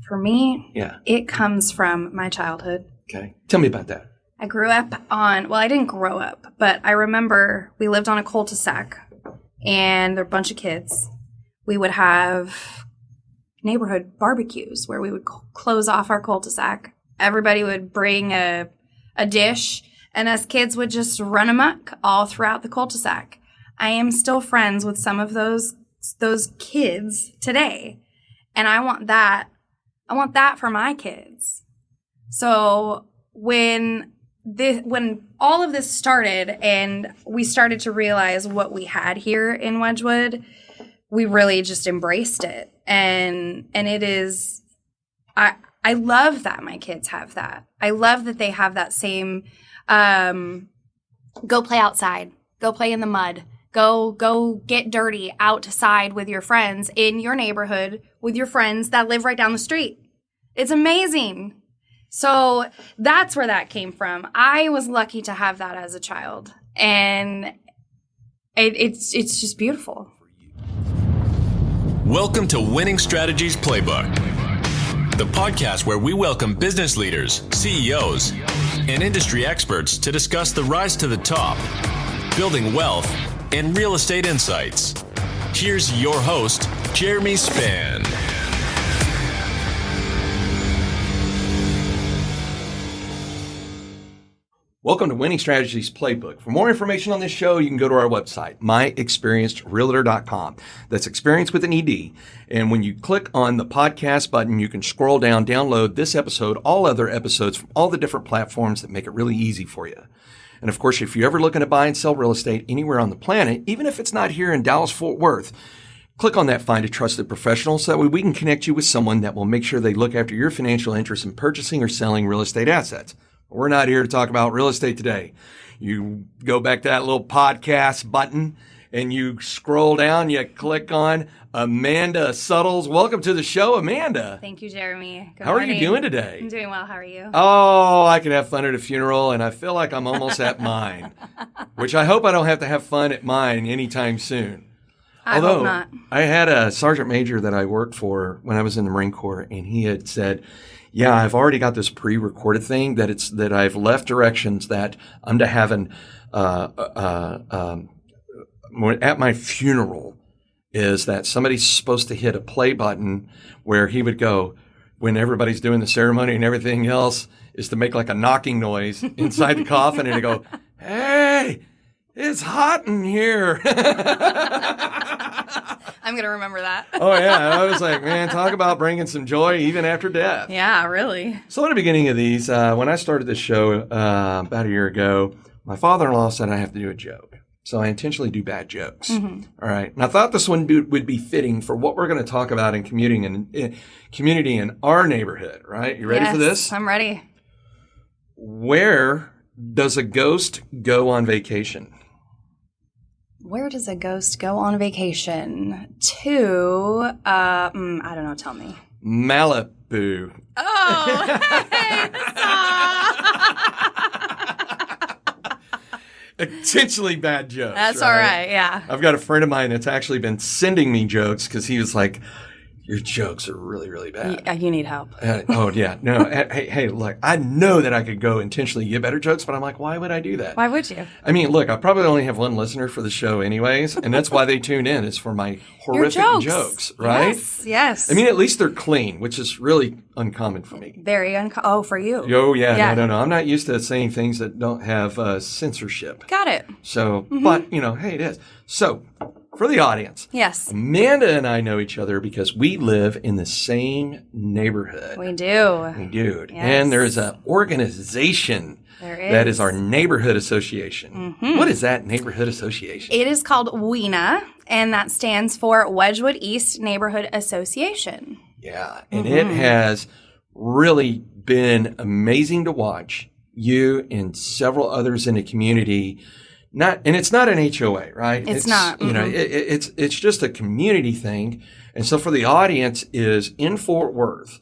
For me, Yeah. it comes from my childhood. Okay. Tell me about that. I grew up I didn't grow up, but I remember we lived on a cul-de-sac and there were a bunch of kids. We would have neighborhood barbecues where we would close off our cul-de-sac. Everybody would bring a dish, and us kids would just run amok all throughout the cul-de-sac. I am still friends with some of those kids today, and I want that for my kids. So when all of this started and we started to realize what we had here in Wedgwood, we really just embraced it. And it is, I love that my kids have that. I love that they have that same, go play outside, go play in the mud, go get dirty outside with your friends in your neighborhood with your friends that live right down the street. It's amazing. So that's where that came from. I was lucky to have that as a child, and it's just beautiful. Welcome to Winning Strategies Playbook, the podcast where we welcome business leaders, CEOs, and industry experts to discuss the rise to the top, building wealth, and real estate insights. Here's your host, Jeremy Spann. Welcome to Winning Strategies Playbook. For more information on this show, you can go to our website, myexperiencedrealtor.com. That's experience with an ED. And when you click on the podcast button, you can scroll down, download this episode, all other episodes from all the different platforms that make it really easy for you. And of course, if you're ever looking to buy and sell real estate anywhere on the planet, even if it's not here in Dallas-Fort Worth, click on that Find a Trusted Professional so that way we can connect you with someone that will make sure they look after your financial interests in purchasing or selling real estate assets. We're not here to talk about real estate today. You go back to that little podcast button and you scroll down, you click on Amanda Suttles. Welcome to the show, Amanda. Thank you, Jeremy. Good How morning. are you doing today? I'm doing well. How are you? Oh, I could have fun at a funeral, and I feel like I'm almost at mine, which I hope I don't have to have fun at mine anytime soon. I hope not. I had a sergeant major that I worked for when I was in the Marine Corps, and he had said, yeah, I've already got this pre-recorded thing that I've left directions that I'm to have at my funeral is that somebody's supposed to hit a play button where he would go when everybody's doing the ceremony and everything else is to make like a knocking noise inside the coffin and to go, hey, it's hot in here. I'm going to remember that. Oh, yeah. I was like, man, talk about bringing some joy even after death. Yeah, really. So at the beginning of these, when I started this show about a year ago, my father-in-law said I have to do a joke. So I intentionally do bad jokes. Mm-hmm. All right. And I thought this one would be fitting for what we're going to talk about in community in our neighborhood, right? You ready for this? I'm ready. Where does a ghost go on vacation? Where does a ghost go on vacation? To, I don't know, tell me. Malibu. Oh, hey, Intentionally bad jokes. That's all right, yeah. I've got a friend of mine that's actually been sending me jokes because he was like, your jokes are really, really bad. You need help. Oh, yeah. No, hey, look, I know that I could go intentionally get better jokes, but I'm like, why would I do that? Why would you? I mean, look, I probably only have one listener for the show anyways, and that's why they tune in, is for my horrific jokes, right? Yes. I mean, at least they're clean, which is really uncommon for me. Very Oh, for you. Oh, yeah. No. I'm not used to saying things that don't have censorship. Got it. So, but, hey, it is. So, for the audience. Yes. Amanda and I know each other because we live in the same neighborhood. We do. Yes. And there's an organization that is our neighborhood association. Mm-hmm. What is that neighborhood association? It is called WENA, and that stands for Wedgwood East Neighborhood Association. Yeah. And it has really been amazing to watch you and several others in the community. And it's not an HOA, right? It's not. Mm-hmm. It's just a community thing. And so for the audience is in Fort Worth,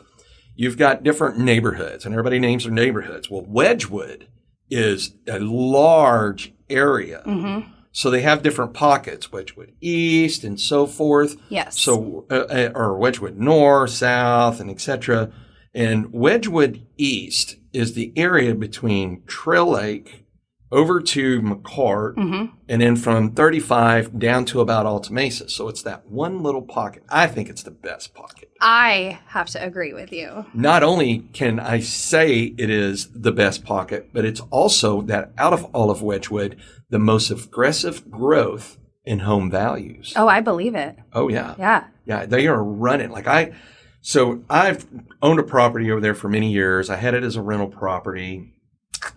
you've got different neighborhoods and everybody names their neighborhoods. Well, Wedgwood is a large area. Mm-hmm. So they have different pockets, Wedgwood East and so forth. Yes. So, or Wedgwood North, South, and etc. And Wedgwood East is the area between Trail Lake over to McCart, and then from 35 down to about Alta Mesa. So it's that one little pocket. I think it's the best pocket. I have to agree with you. Not only can I say it is the best pocket, but it's also that out of all of Wedgwood, the most aggressive growth in home values. Oh, I believe it. Oh, yeah. Yeah. Yeah, they are running. So I've owned a property over there for many years. I had it as a rental property.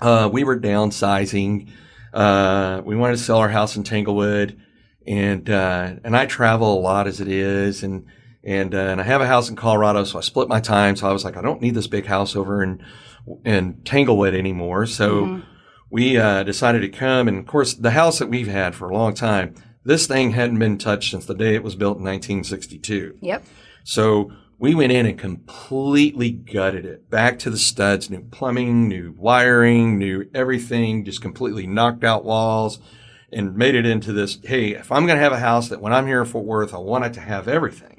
We were downsizing. We wanted to sell our house in Tanglewood, and I travel a lot as it is, and I have a house in Colorado, so I split my time. So I was like, I don't need this big house over in Tanglewood anymore. So we decided to come, and of course, the house that we've had for a long time, this thing hadn't been touched since the day it was built in 1962. Yep. So we went in and completely gutted it. Back to the studs, new plumbing, new wiring, new everything, just completely knocked out walls and made it into this, hey, if I'm going to have a house that when I'm here in Fort Worth, I want it to have everything.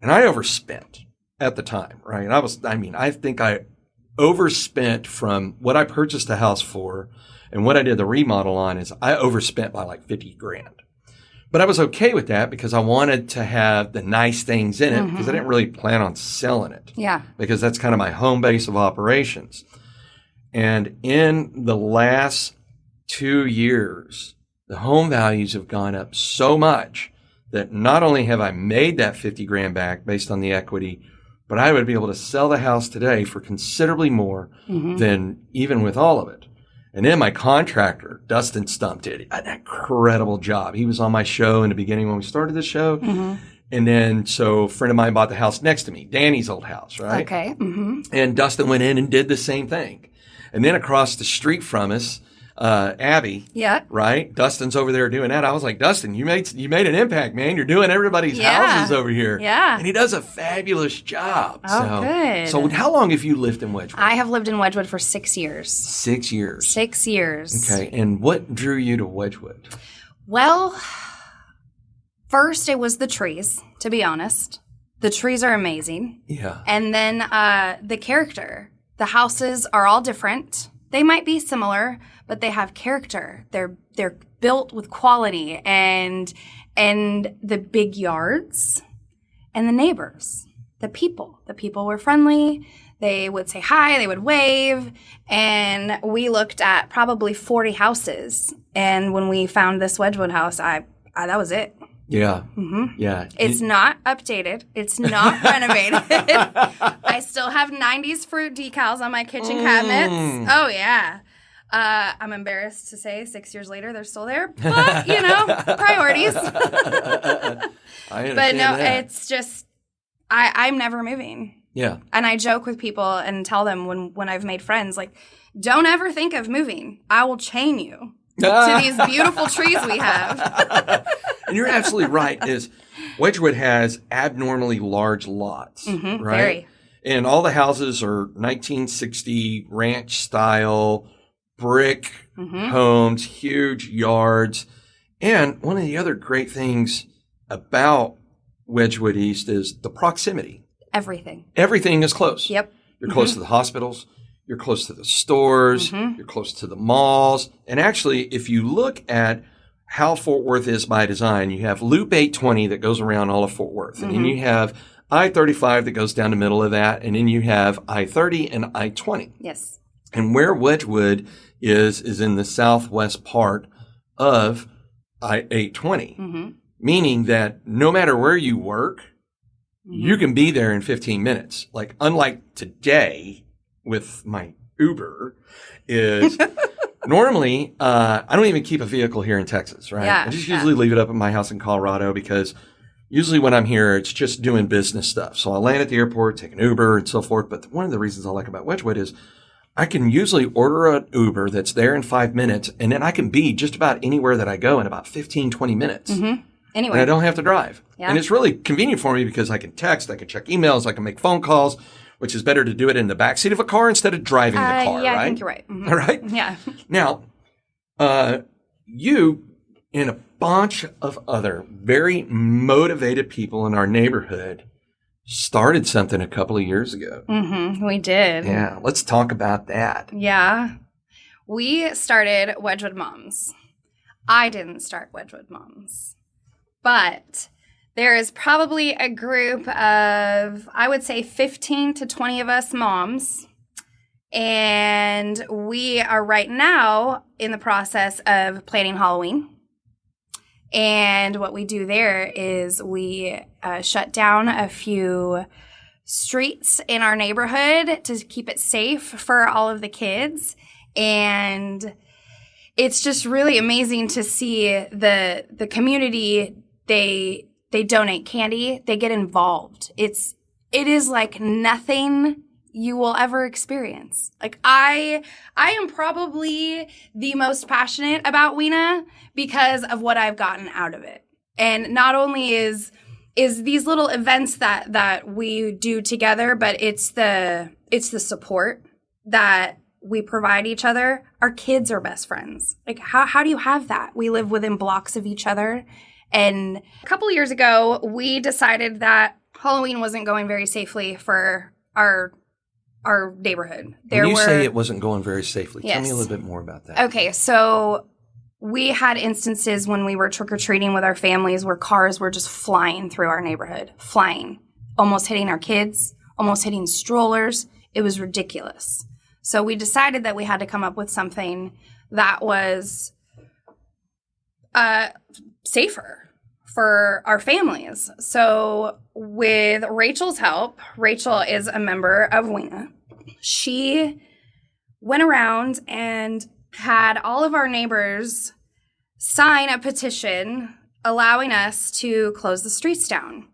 And I overspent at the time, right? I think I overspent from what I purchased the house for and what I did the remodel on is I overspent by like 50 grand. But I was okay with that because I wanted to have the nice things in it because I didn't really plan on selling it. Yeah. Because that's kind of my home base of operations. And in the last 2 years, the home values have gone up so much that not only have I made that 50 grand back based on the equity, but I would be able to sell the house today for considerably more than even with all of it. And then my contractor, Dustin Stump, did an incredible job. He was on my show in the beginning when we started the show. And then, so a friend of mine bought the house next to me, Danny's old house, right? Okay. And Dustin went in and did the same thing. And then across the street from us, Abby, right? Dustin's over there doing that. I was like, Dustin, you made an impact, man. You're doing everybody's houses over here. Yeah. And he does a fabulous job. Oh, good. So how long have you lived in Wedgwood? I have lived in Wedgwood for 6 years. 6 years. 6 years. Okay. And what drew you to Wedgwood? Well, first it was the trees, to be honest. The trees are amazing. Yeah. And then the character. The houses are all different. They might be similar, but they have character. They're built with quality and the big yards and the neighbors, the people. The people were friendly. They would say hi, they would wave, and we looked at probably 40 houses. And when we found this Wedgwood house, that was it. Yeah. Yeah. It's not updated. It's not renovated. I still have 90s fruit decals on my kitchen cabinets. Oh, yeah. I'm embarrassed to say 6 years later they're still there. But, priorities. I understand but no, that. it's just, I'm never moving. Yeah. And I joke with people and tell them when I've made friends, like, don't ever think of moving. I will chain you to these beautiful trees we have. And you're absolutely right. Wedgwood has abnormally large lots, right? Very. And all the houses are 1960 ranch style brick homes, huge yards. And one of the other great things about Wedgwood East is the proximity. Everything. Everything is close. Yep. You're close to the hospitals. You're close to the stores. You're close to the malls. And actually, if you look at how Fort Worth is by design, you have Loop 820 that goes around all of Fort Worth. And then you have I-35 that goes down the middle of that. And then you have I-30 and I-20. Yes. And where Wedgwood is in the southwest part of I-820, meaning that no matter where you work, you can be there in 15 minutes. Like, unlike today with my Uber, is normally I don't even keep a vehicle here in Texas, right? Yeah, I just usually leave it up at my house in Colorado because usually when I'm here, it's just doing business stuff. So I land at the airport, take an Uber and so forth. But one of the reasons I like about Wedgwood is I can usually order an Uber that's there in 5 minutes, and then I can be just about anywhere that I go in about 15, 20 minutes. Anyway. And I don't have to drive. Yeah. And it's really convenient for me because I can text, I can check emails, I can make phone calls, which is better to do it in the backseat of a car instead of driving the car, yeah, right? I think you're right. All right? Yeah. Now, you and a bunch of other very motivated people in our neighborhood started something a couple of years ago. We did. Yeah, let's talk about that. Yeah. We started Wedgwood Moms. I didn't start Wedgwood Moms, but there is probably a group of, I would say, 15 to 20 of us moms. And we are right now in the process of planning Halloween. And what we do there is we shut down a few streets in our neighborhood to keep it safe for all of the kids. And it's just really amazing to see the community. They donate candy. They get involved. It is like nothing you will ever experience. Like I am probably the most passionate about Weena because of what I've gotten out of it. And not only is these little events that we do together, but it's the support that we provide each other. Our kids are best friends. Like how do you have that? We live within blocks of each other. And a couple of years ago, we decided that Halloween wasn't going very safely for our neighborhood. When you say it wasn't going very safely, yes. Tell me a little bit more about that. Okay, so we had instances when we were trick-or-treating with our families where cars were just flying through our neighborhood, almost hitting our kids, almost hitting strollers. It was ridiculous. So we decided that we had to come up with something that was safer for our families. So with Rachel's help, Rachel is a member of Weena. She went around and had all of our neighbors sign a petition allowing us to close the streets down.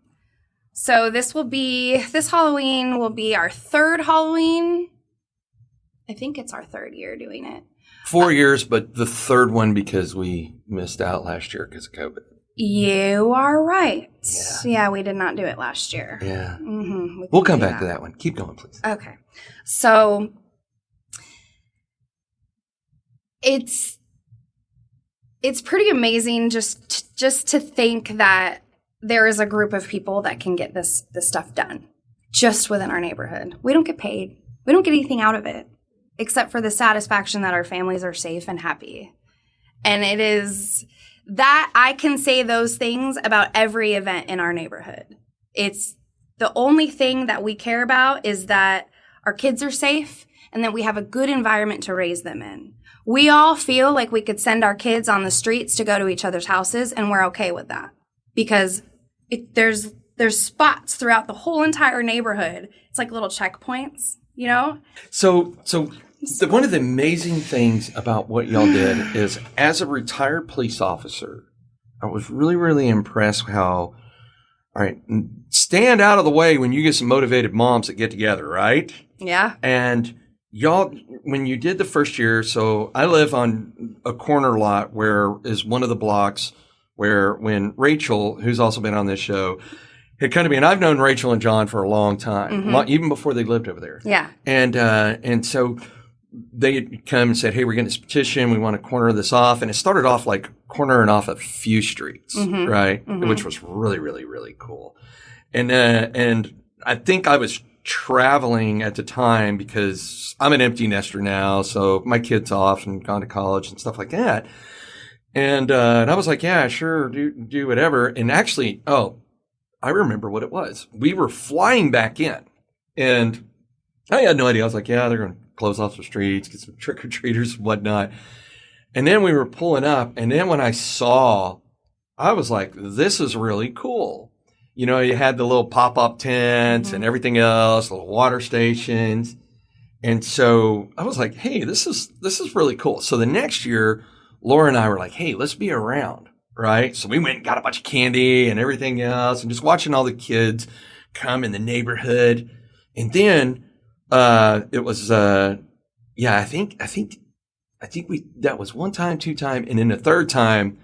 So this Halloween will be our third Halloween. I think it's our third year doing it. 4 years, but the third one because we missed out last year because of COVID. You are right. Yeah, we did not do it last year. Yeah. We'll come back to that one. Keep going, please. Okay. So it's pretty amazing just to think that there is a group of people that can get this stuff done just within our neighborhood. We don't get paid. We don't get anything out of it except for the satisfaction that our families are safe and happy. And it is that I can say those things about every event in our neighborhood. It's the only thing that we care about is that our kids are safe and that we have a good environment to raise them in. We all feel like we could send our kids on the streets to go to each other's houses, and we're okay with that because there's spots throughout the whole entire neighborhood. It's like little checkpoints, you know? So one of the amazing things about what y'all did is, as a retired police officer, I was really, really impressed how, all right, stand out of the way when you get some motivated moms that get together, right? Yeah. And y'all, when you did the first year, so I live on a corner lot where is one of the blocks where when Rachel, who's also been on this show, had come to me, and I've known Rachel and John for a long time, even before they lived over there. Yeah. And so they had come and said, hey, we're getting this petition. We want to corner this off. And it started off like cornering off a few streets, right? Which was really, really, really cool. And I think I was traveling at the time because I'm an empty nester now. So my kid's off and gone to college and stuff like that. And I was like, yeah, sure, do whatever. And actually, I remember what it was. We were flying back in and I had no idea. I was like, yeah, they're going to close off the streets, get some trick-or-treaters and whatnot. And then we were pulling up. And then when I saw, I was like, this is really cool. You know, you had the little pop-up tents and everything else, little water stations. And so I was like, hey, this is really cool. So the next year, Laura and I were like, hey, let's be around, right? So we went and got a bunch of candy and everything else and just watching all the kids come in the neighborhood. And then it was, I think that was one time, two time. And then the third time,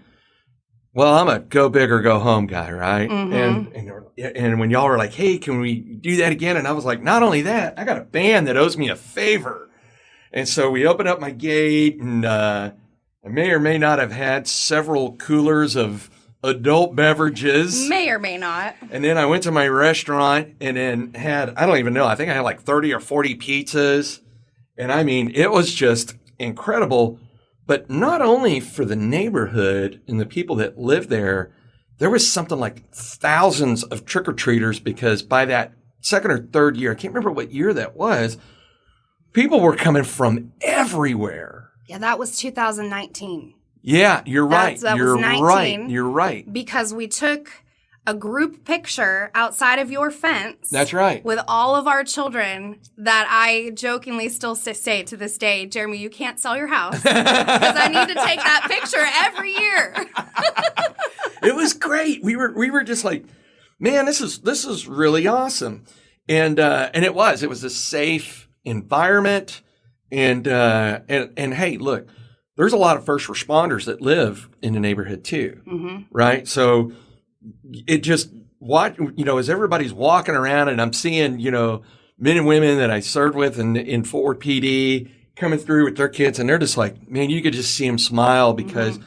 well, I'm a go big or go home guy, right? And when y'all were like, hey, can we do that again? And I was like, not only that, I got a band that owes me a favor. And so we opened up my gate and I may or may not have had several coolers of adult beverages. May or may not. And then I went to my restaurant and then had, I don't even know, I think I had like 30 or 40 pizzas. And I mean, it was just incredible. But not only for the neighborhood and the people that live there, there was something like thousands of trick-or-treaters because by that second or third year, I can't remember what year that was, people were coming from everywhere. Yeah, that was 2019. Yeah, you're right. That You're was 19. right. You're right. Because we took a group picture outside of your fence. That's right. With all of our children that I jokingly still say to this day, Jeremy, you can't sell your house because I need to take that picture every year. It was great. We were just like, man, this is really awesome. And it was a safe environment. And hey, look, there's a lot of first responders that live in the neighborhood too. Mm-hmm. Right. So it just, as everybody's walking around and I'm seeing, men and women that I served with in Fort Worth PD coming through with their kids, and they're just like, man, you could just see them smile because,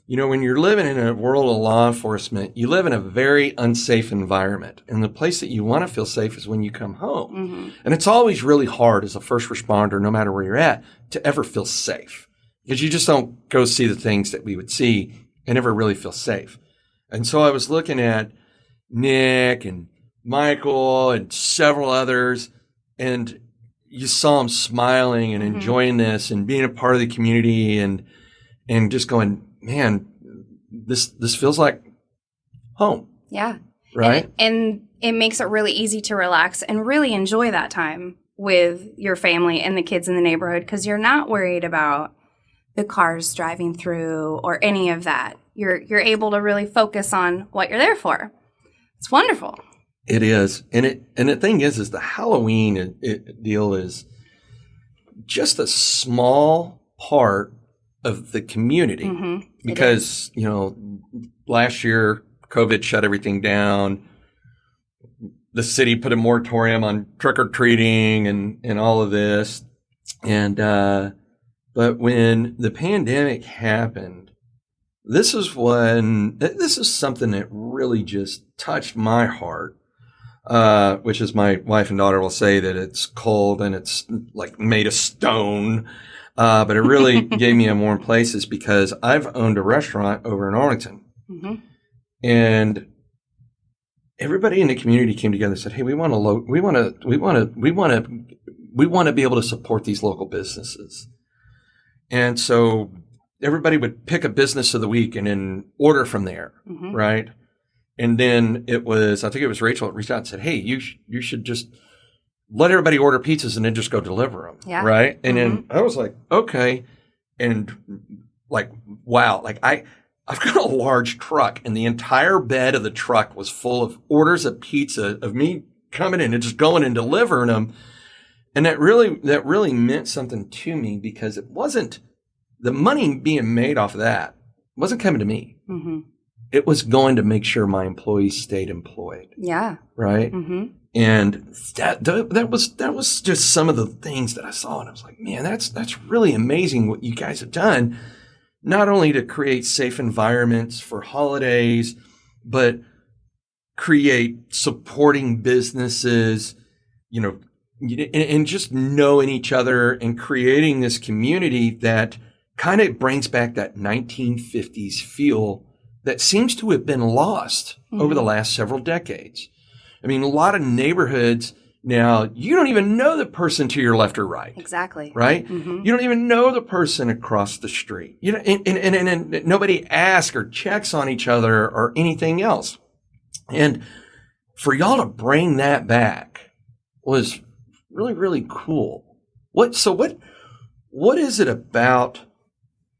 when you're living in a world of law enforcement, you live in a very unsafe environment. And the place that you want to feel safe is when you come home. Mm-hmm. And it's always really hard as a first responder, no matter where you're at, to ever feel safe because you just don't go see the things that we would see and never really feel safe. And so I was looking at Nick and Michael and several others, and you saw them smiling and enjoying this and being a part of the community and just going, man, this feels like home. Yeah. Right. And it makes it really easy to relax and really enjoy that time with your family and the kids in the neighborhood because you're not worried about the cars driving through or any of that. You're able to really focus on what you're there for. It's wonderful. It is. And the thing is the Halloween deal is just a small part of the community because, last year COVID shut everything down. The city put a moratorium on trick-or-treating and all of this. And, but when the pandemic happened, this is something that really just touched my heart, which is my wife and daughter will say that it's cold and it's like made of stone. But it really gave me a warm places because I've owned a restaurant over in Arlington and everybody in the community came together and said, hey, we want to be able to support these local businesses. And so everybody would pick a business of the week and then order from there, right? And then I think it was Rachel that reached out and said, hey, you should just let everybody order pizzas and then just go deliver them, right? And then I was like, okay. And like, wow, like I've got a large truck and the entire bed of the truck was full of orders of pizza of me coming in and just going and delivering them. And that really meant something to me because it wasn't the money being made off of that wasn't coming to me. It was going to make sure my employees stayed employed. Yeah. Right. And that was just some of the things that I saw, and I was like, man, that's really amazing what you guys have done. Not only to create safe environments for holidays, but create supporting businesses, and just knowing each other and creating this community that kind of brings back that 1950s feel that seems to have been lost over the last several decades. I mean, a lot of neighborhoods now, you don't even know the person to your left or right. Exactly. Right? You don't even know the person across the street. And nobody asks or checks on each other or anything else. And for y'all to bring that back was really, really cool. What is it about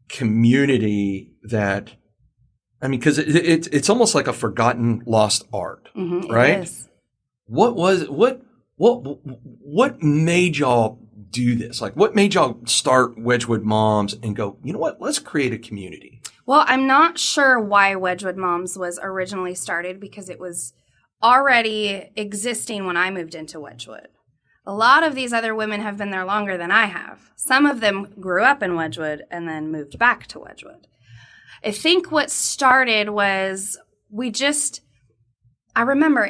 community that, I mean, because it's almost like a forgotten, lost art, right? It is. What made y'all do this? Like, what made y'all start Wedgwood Moms and go, you know what, let's create a community? Well, I'm not sure why Wedgwood Moms was originally started because it was already existing when I moved into Wedgwood. A lot of these other women have been there longer than I have. Some of them grew up in Wedgwood and then moved back to Wedgwood. I think what started was I remember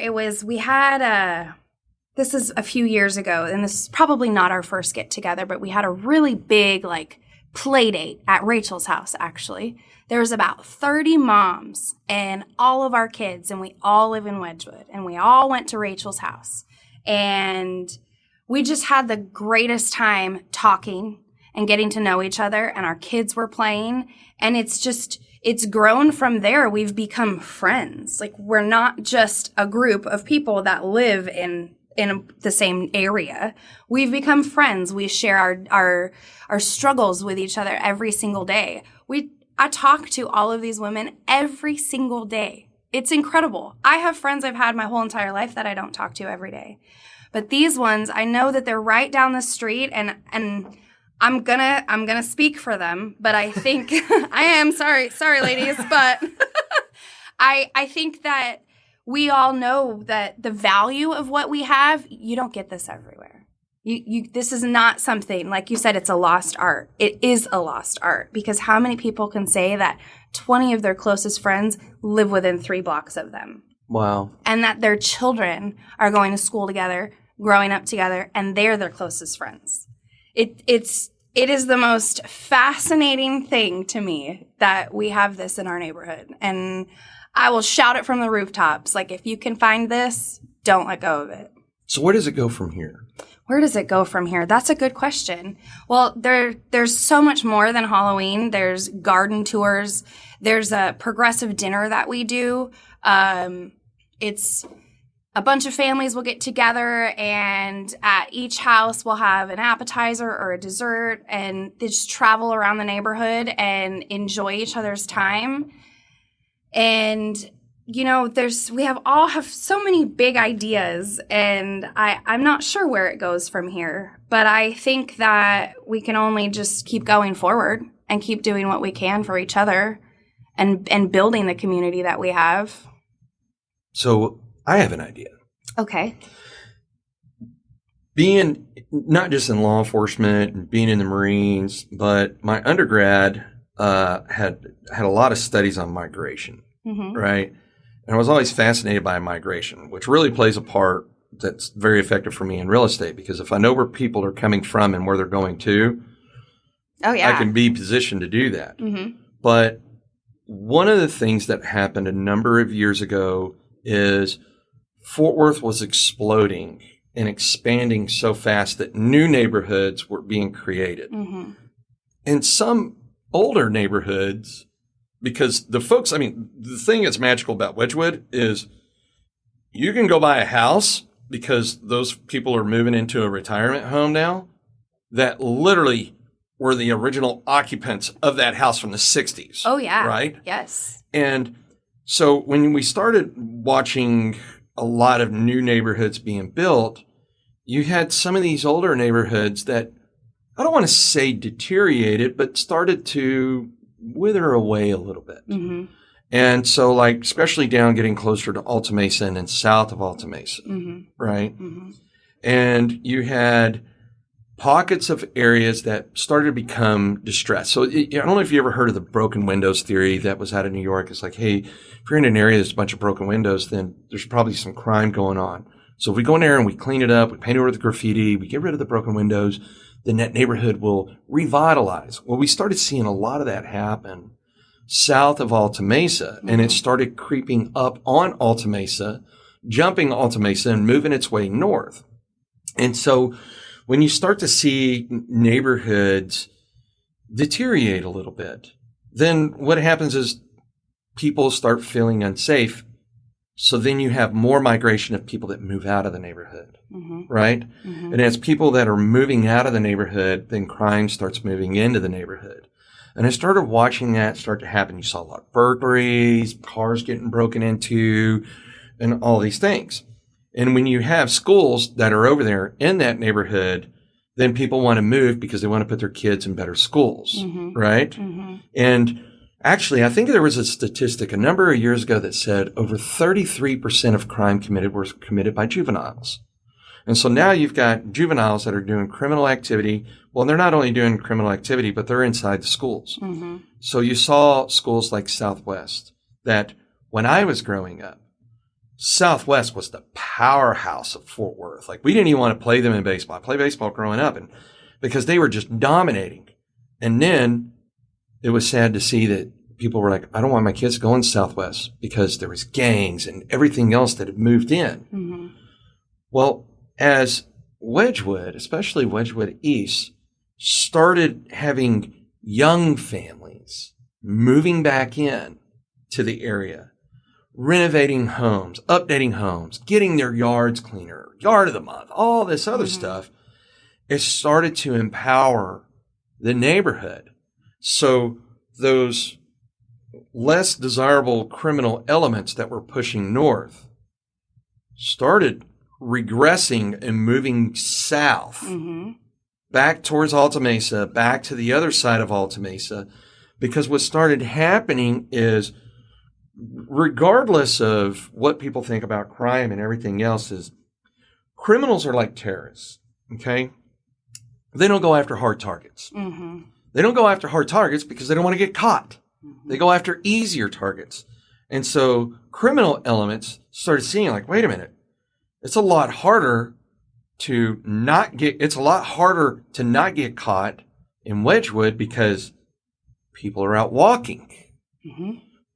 this is a few years ago, and this is probably not our first get together, but we had a really big play date at Rachel's house, actually. There was about 30 moms and all of our kids, and we all live in Wedgwood, and we all went to Rachel's house. And we just had the greatest time talking and getting to know each other, and our kids were playing, and it's grown from there. We've become friends. We're not just a group of people that live in the same area. We've become friends. We share our struggles with each other every single day. I talk to all of these women every single day. It's incredible. I have friends I've had my whole entire life that I don't talk to every day. But these ones, I know that they're right down the street, and I'm gonna speak for them, but I think I am sorry ladies, but I think that we all know that the value of what we have, you don't get this everywhere. This is not something, like you said, it's a lost art. It is a lost art, because how many people can say that 20 of their closest friends live within 3 blocks of them? Wow. And that their children are going to school together, growing up together, and they're their closest friends. It is the most fascinating thing to me that we have this in our neighborhood. And I will shout it from the rooftops. If you can find this, don't let go of it. So where does it go from here? Where does it go from here? That's a good question. Well, there's so much more than Halloween. There's garden tours. There's a progressive dinner that we do. It's a bunch of families will get together, and at each house we'll have an appetizer or a dessert, and they just travel around the neighborhood and enjoy each other's time. And we all have so many big ideas, and I'm not sure where it goes from here, but I think that we can only just keep going forward and keep doing what we can for each other and building the community that we have. So I have an idea. Okay. Being not just in law enforcement and being in the Marines, but my undergrad had a lot of studies on migration, right? And I was always fascinated by migration, which really plays a part that's very effective for me in real estate, because if I know where people are coming from and where they're going to, I can be positioned to do that. Mm-hmm. But one of the things that happened a number of years ago is Fort Worth was exploding and expanding so fast that new neighborhoods were being created. Mm-hmm. And some older neighborhoods, because the thing that's magical about Wedgwood is you can go buy a house, because those people are moving into a retirement home now that literally were the original occupants of that house from the 60s. Oh, yeah. Right? Yes. And so when we started watching a lot of new neighborhoods being built, you had some of these older neighborhoods that, I don't want to say deteriorated, but started to wither away a little bit. Mm-hmm. And so especially down getting closer to Alta Mesa and south of Alta Mesa, right? Mm-hmm. And you had pockets of areas that started to become distressed. So I don't know if you ever heard of the broken windows theory that was out of New York. It's hey, if you're in an area that's a bunch of broken windows, then there's probably some crime going on. So if we go in there and we clean it up, we paint over the graffiti, we get rid of the broken windows, then that neighborhood will revitalize. Well, we started seeing a lot of that happen south of Alta Mesa, and it started creeping up on Alta Mesa, jumping Alta Mesa and moving its way north. And so when you start to see neighborhoods deteriorate a little bit, then what happens is people start feeling unsafe. So then you have more migration of people that move out of the neighborhood, right? Mm-hmm. And as people that are moving out of the neighborhood, then crime starts moving into the neighborhood. And I started watching that start to happen. You saw a lot of burglaries, cars getting broken into, and all these things. And when you have schools that are over there in that neighborhood, then people want to move because they want to put their kids in better schools, right? Mm-hmm. And actually, I think there was a statistic a number of years ago that said over 33% of crime committed were committed by juveniles. And so now you've got juveniles that are doing criminal activity. Well, they're not only doing criminal activity, but they're inside the schools. Mm-hmm. So you saw schools like Southwest that when I was growing up, Southwest was the powerhouse of Fort Worth. Like, we didn't even want to play them in baseball. I played baseball growing up, and because they were just dominating. And then it was sad to see that people were like, I don't want my kids going to Southwest because there was gangs and everything else that had moved in. Mm-hmm. Well, as Wedgwood, especially Wedgwood East, started having young families moving back in to the area, renovating homes, updating homes, getting their yards cleaner, yard of the month, all this other stuff, it started to empower the neighborhood. So those less desirable criminal elements that were pushing north started regressing and moving south, back towards Alta Mesa, back to the other side of Alta Mesa, because what started happening is, regardless of what people think about crime and everything else, is criminals are like terrorists, okay? They don't go after hard targets. They don't go after hard targets because they don't want to get caught. They go after easier targets. And so criminal elements started seeing, like, wait a minute, it's a lot harder to not get caught in Wedgwood because people are out walking.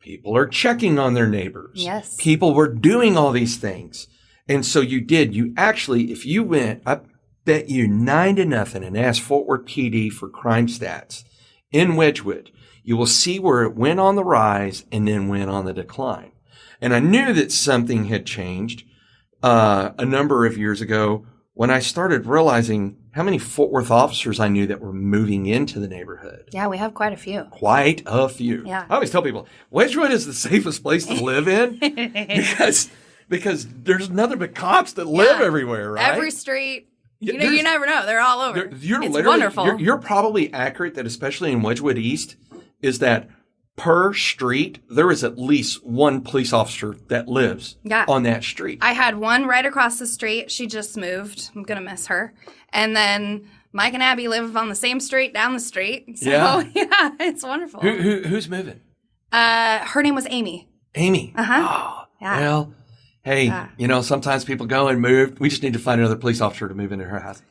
People are checking on their neighbors. Yes. People were doing all these things. And so you actually, if you went, I bet you 9-0 and asked Fort Worth PD for crime stats in Wedgwood, you will see where it went on the rise and then went on the decline. And I knew that something had changed a number of years ago when I started realizing how many Fort Worth officers I knew that were moving into the neighborhood. Yeah, we have quite a few. Quite a few. Yeah. I always tell people, Wedgwood is the safest place to live in because there's nothing but cops that live everywhere, right? Every street. You never know. They're all over. It's wonderful. You're probably accurate that, especially in Wedgwood East, is that per street, there is at least one police officer that lives on that street. I had one right across the street. She just moved. I'm going to miss her. And then Mike and Abby live on the same street down the street. So, yeah it's wonderful. Who's moving? Her name was Amy. Amy? Uh-huh. Oh, well, hey, sometimes people go and move. We just need to find another police officer to move into her house.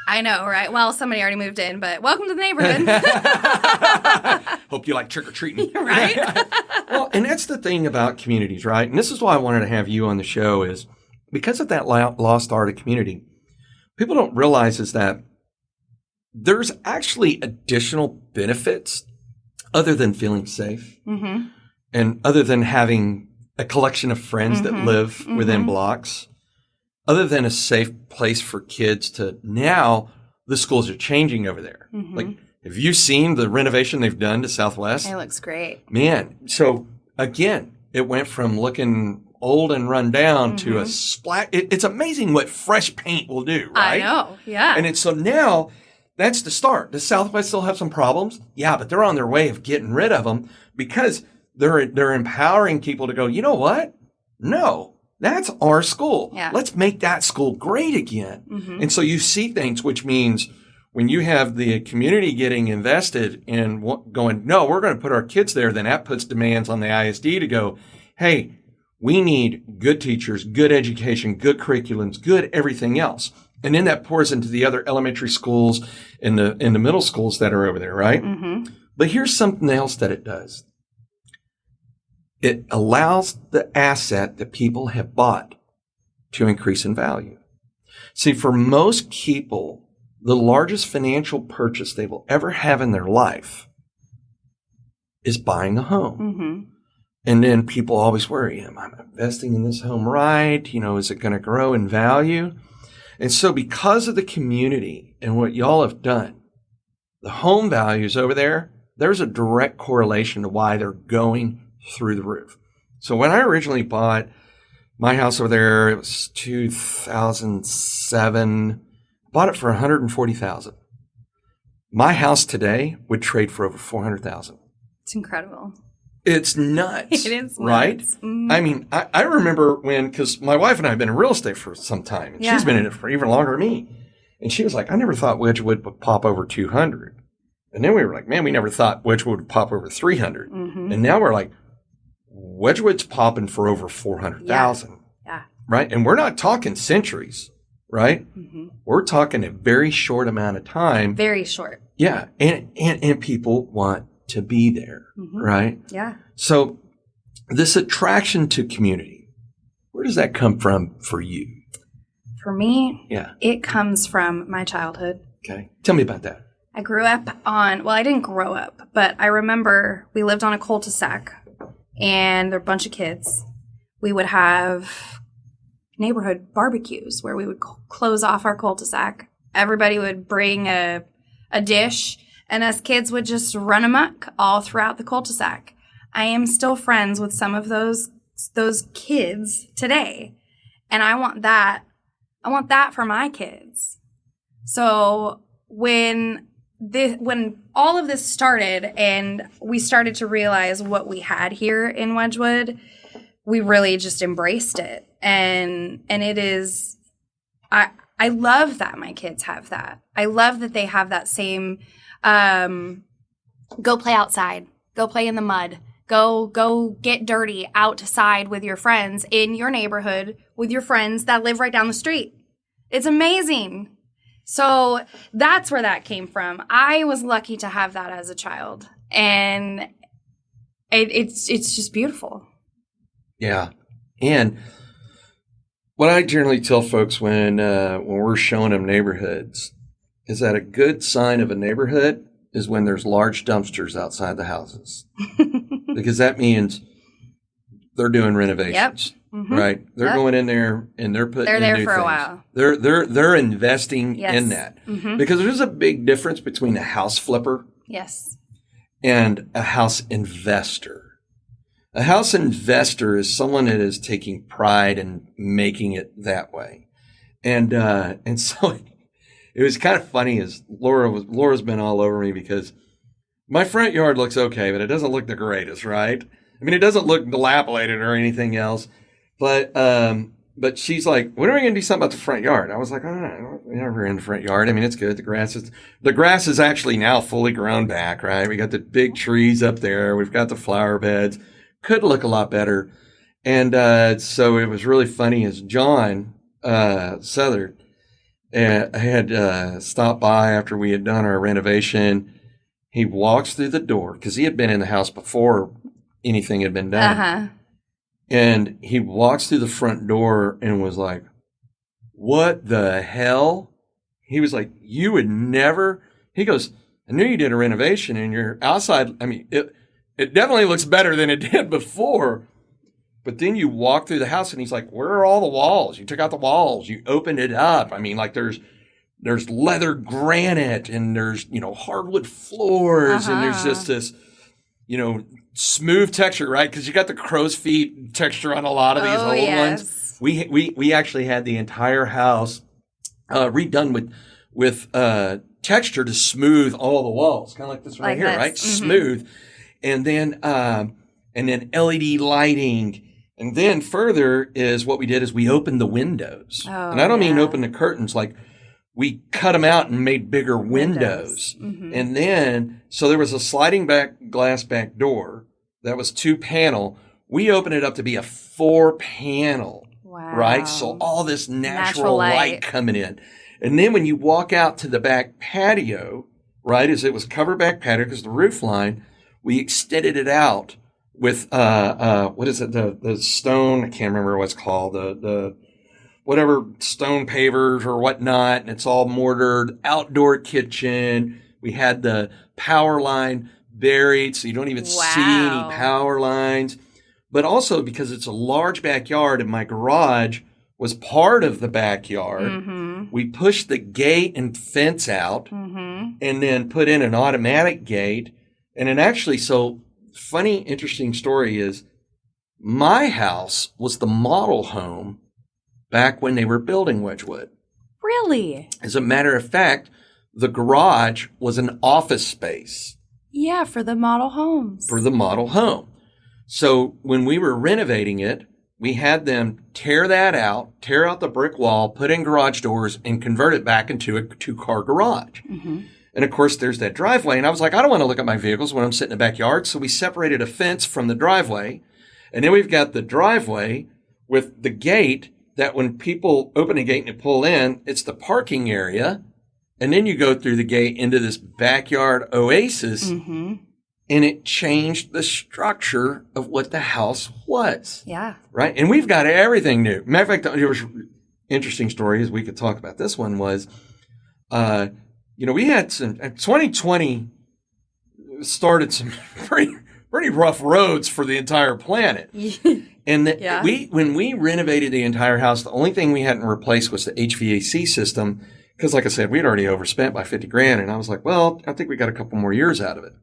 I know, right? Well, somebody already moved in, but welcome to the neighborhood. Hope you like trick-or-treating. Right? Well, and that's the thing about communities, right? And this is why I wanted to have you on the show, is because of that lost art of community, people don't realize is that there's actually additional benefits other than feeling safe and other than having a collection of friends that live within blocks. Other than a safe place for kids to, now the schools are changing over there. Like, have you seen the renovation they've done to Southwest? It looks great. Man, so again, it went from looking old and run down to a splat. It's amazing what fresh paint will do, right? I know, yeah. And so now that's the start. Does Southwest still have some problems? Yeah, but they're on their way of getting rid of them because they're empowering people to go, you know what? No. That's our school. Yeah. Let's make that school great again. And so you see things, which means when you have the community getting invested in going, no, we're going to put our kids there, then that puts demands on the ISD to go, hey, we need good teachers, good education, good curriculums, good everything else. And then that pours into the other elementary schools and the middle schools that are over there, right? But here's something else that it does. It allows the asset that people have bought to increase in value. See, for most people, the largest financial purchase they will ever have in their life is buying a home. And then people always worry, am I investing in this home right? Is it going to grow in value? And so because of the community and what y'all have done, the home values over there, there's a direct correlation to why they're going through the roof. So when I originally bought my house over there, it was 2007. Bought it for $140,000. My house today would trade for over $400,000. It's incredible. It's nuts. It is right? nuts. Mm-hmm. I mean, I remember because my wife and I have been in real estate for some time, and she's been in it for even longer than me. And she was like, I never thought Wedgwood would pop over 200. And then we were like, man, we never thought Wedgwood would pop over 300. Mm-hmm. And now we're like, Wedgwood's popping for over 400,000. Yeah. Right? And we're not talking centuries, right? Mm-hmm. We're talking a very short amount of time. Very short. Yeah. And people want to be there, right? Yeah. So this attraction to community, where does that come from for you? For me, Yeah. it comes from my childhood. Okay. Tell me about that. I grew up I didn't grow up, but I remember we lived on a cul-de-sac, and there were a bunch of kids. We would have neighborhood barbecues where we would close off our cul-de-sac. Everybody would bring a dish, and us kids would just run amok all throughout the cul-de-sac. I am still friends with some of those kids today, and I want that for my kids. So when all of this started and we started to realize what we had here in Wedgwood, we really just embraced it. And it is, I love that my kids have that. I love that they have that same, go play outside, go play in the mud, go get dirty outside with your friends in your neighborhood with your friends that live right down the street. It's amazing. So that's where that came from. I was lucky to have that as a child, and it's just beautiful. Yeah. And what I generally tell folks when we're showing them neighborhoods is that a good sign of a neighborhood is when there's large dumpsters outside the houses, because that means they're doing renovations. Yep. Mm-hmm. Right, they're going in there and they're putting. They're there in new for things. a while. They're investing Yes. in that, Mm-hmm. because there's a big difference between a house flipper Yes. and a house investor. A house investor is someone that is taking pride in making it that way, and so it was kind of funny. As Laura's been all over me because my front yard looks okay, but it doesn't look the greatest, right? I mean, it doesn't look dilapidated or anything else. But she's like, when are we going to do something about the front yard? I was like, we're never in the front yard. I mean, it's good. The grass is actually now fully grown back, right? We got the big trees up there. We've got the flower beds. Could look a lot better. And so it was really funny as John Southard had stopped by after we had done our renovation. He walks through the door because he had been in the house before anything had been done. Uh-huh. And he walks through the front door and was like, what the hell? He was like, you would never. He goes, I knew you did a renovation and your outside. I mean, it definitely looks better than it did before. But then you walk through the house and he's like, where are all the walls? You took out the walls. You opened it up. I mean, like there's leather granite and there's, hardwood floors and there's just this, smooth texture, right? Because you got the crow's feet texture on a lot of these old ones. We actually had the entire house redone with texture to smooth all the walls, kind of like this right here, right? Mm-hmm. Smooth, and then LED lighting, and then further is what we did is we opened the windows, and I don't mean open the curtains, like we cut them out and made bigger windows. Mm-hmm. And then, so there was a sliding glass back door that was 2-panel. We opened it up to be a 4-panel, right? So all this natural light coming in. And then when you walk out to the back patio, right, as it was covered back patio because the roof line, we extended it out with, what is it? The stone, I can't remember what it's called, the whatever stone pavers or whatnot, and it's all mortared, outdoor kitchen. We had the power line buried, so you don't even see any power lines. But also because it's a large backyard and my garage was part of the backyard, we pushed the gate and fence out and then put in an automatic gate. And then actually, so funny, interesting story is my house was the model home back when they were building Wedgwood. Really? As a matter of fact, the garage was an office space. Yeah, for the model homes. For the model home. So when we were renovating it, we had them tear out the brick wall, put in garage doors, and convert it back into a 2-car garage. Mm-hmm. And of course, there's that driveway. And I was like, I don't want to look at my vehicles when I'm sitting in the backyard. So we separated a fence from the driveway. And then we've got the driveway with the gate that when people open the gate and pull in, it's the parking area. And then you go through the gate into this backyard oasis. Mm-hmm. And it changed the structure of what the house was. Yeah. Right? And we've got everything new. Matter of fact, there was an interesting story, as we could talk about this one, was, we had some, 2020 started some pretty rough roads for the entire planet. And when we renovated the entire house, the only thing we hadn't replaced was the HVAC system. Because like I said, we'd already overspent by $50,000. And I was like, well, I think we got a couple more years out of it.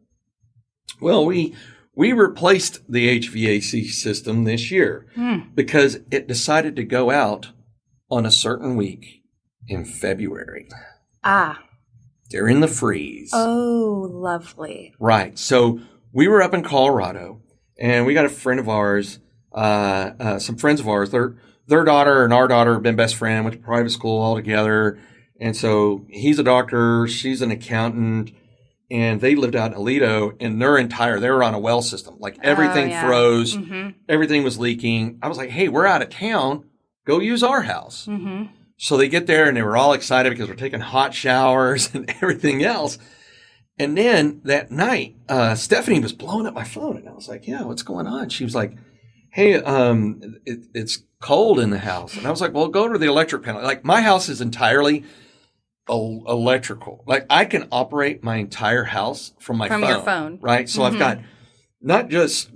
Well, we replaced the HVAC system this year because it decided to go out on a certain week in February. During the freeze. Oh, lovely. Right. So we were up in Colorado, and we got a friend of ours, some friends of ours. Their daughter and our daughter have been best friends, went to private school all together. And so he's a doctor, she's an accountant. And they lived out in Aledo, and they were on a well system. Like everything froze, everything was leaking. I was like, hey, we're out of town. Go use our house. Mm-hmm. So they get there, and they were all excited because we're taking hot showers and everything else. And then that night, Stephanie was blowing up my phone, and I was like, yeah, what's going on? She was like, hey, it's cold in the house. And I was like, well, go to the electric panel. Like my house is entirely electrical. Like I can operate my entire house from your phone, right? So I've got not just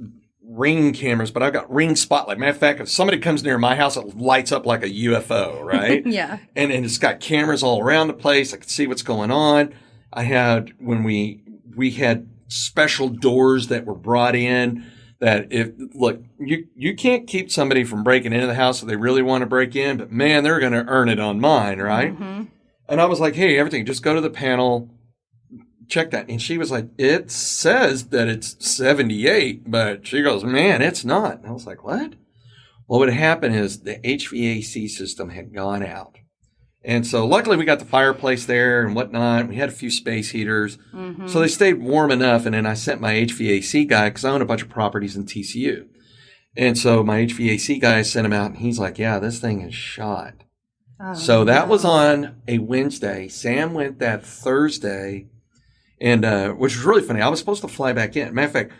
Ring cameras, but I've got Ring spotlight. Matter of fact, if somebody comes near my house, it lights up like a UFO, right? Yeah. And it's got cameras all around the place. I can see what's going on. I had when we had special doors that were brought in that you can't keep somebody from breaking into the house if they really want to break in, but man, they're going to earn it on mine, right? Mm-hmm. And I was like, hey, everything, just go to the panel, check that. And she was like, it says that it's 78, but she goes, man, it's not. And I was like, what? Well, what happened is the HVAC system had gone out. And so luckily we got the fireplace there and whatnot. We had a few space heaters. Mm-hmm. So they stayed warm enough. And then I sent my HVAC guy, because I own a bunch of properties in TCU. And so my HVAC guy sent him out, and he's like, yeah, this thing is shot. So that was on a Wednesday. Sam went that Thursday, and which was really funny. I was supposed to fly back in. Matter of fact,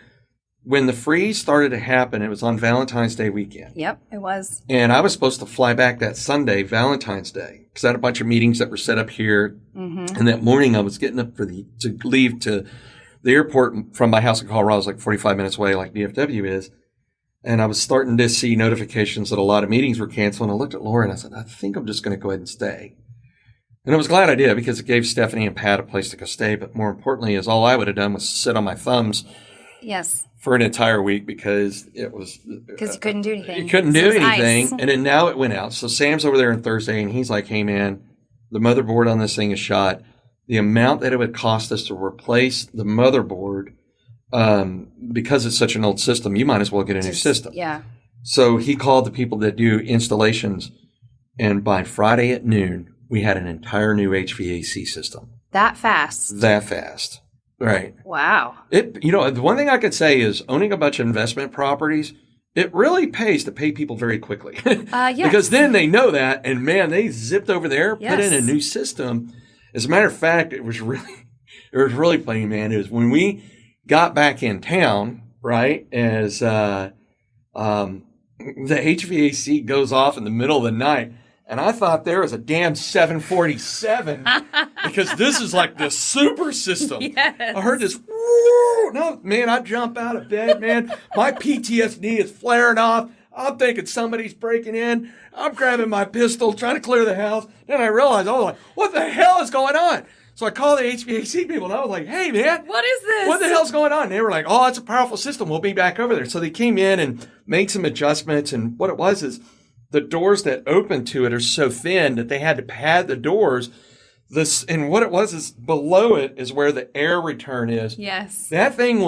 when the freeze started to happen, it was on Valentine's Day weekend. Yep, it was. And I was supposed to fly back that Sunday, Valentine's Day, because I had a bunch of meetings that were set up here. Mm-hmm. And that morning I was getting up to leave to the airport from my house in Colorado. It was like 45 minutes away, like DFW is. And I was starting to see notifications that a lot of meetings were canceled. And I looked at Laura and I said, I think I'm just going to go ahead and stay. And I was glad I did, because it gave Stephanie and Pat a place to go stay. But more importantly, is all I would have done was sit on my thumbs. Yes. For an entire week, because it was... Because you couldn't do anything. You couldn't do anything. And then now it went out. So Sam's over there on Thursday, and he's like, hey, man, the motherboard on this thing is shot. The amount that it would cost us to replace the motherboard... because it's such an old system, you might as well get a new system. Yeah. So he called the people that do installations, and by Friday at noon, we had an entire new HVAC system. That fast? That fast. Right. Wow. The one thing I could say is owning a bunch of investment properties, it really pays to pay people very quickly. Yes. Because then they know that, and man, they zipped over there, put in a new system. As a matter of fact, it was really funny, man. It was when we got back in town, right, as the HVAC goes off in the middle of the night, and I thought there was a damn 747 because this is like the super system. Yes. I heard this, whoo, no, man, I jump out of bed, man. My PTSD is flaring off. I'm thinking somebody's breaking in. I'm grabbing my pistol, trying to clear the house. Then I realized, I was like, what the hell is going on? So I called the HVAC people, and I was like, hey, man. What is this? What the hell's going on? And they were like, oh, it's a powerful system. We'll be back over there. So they came in and made some adjustments. And what it was is the doors that open to it are so thin that they had to pad the doors. And what it was is below it is where the air return is. Yes. That thing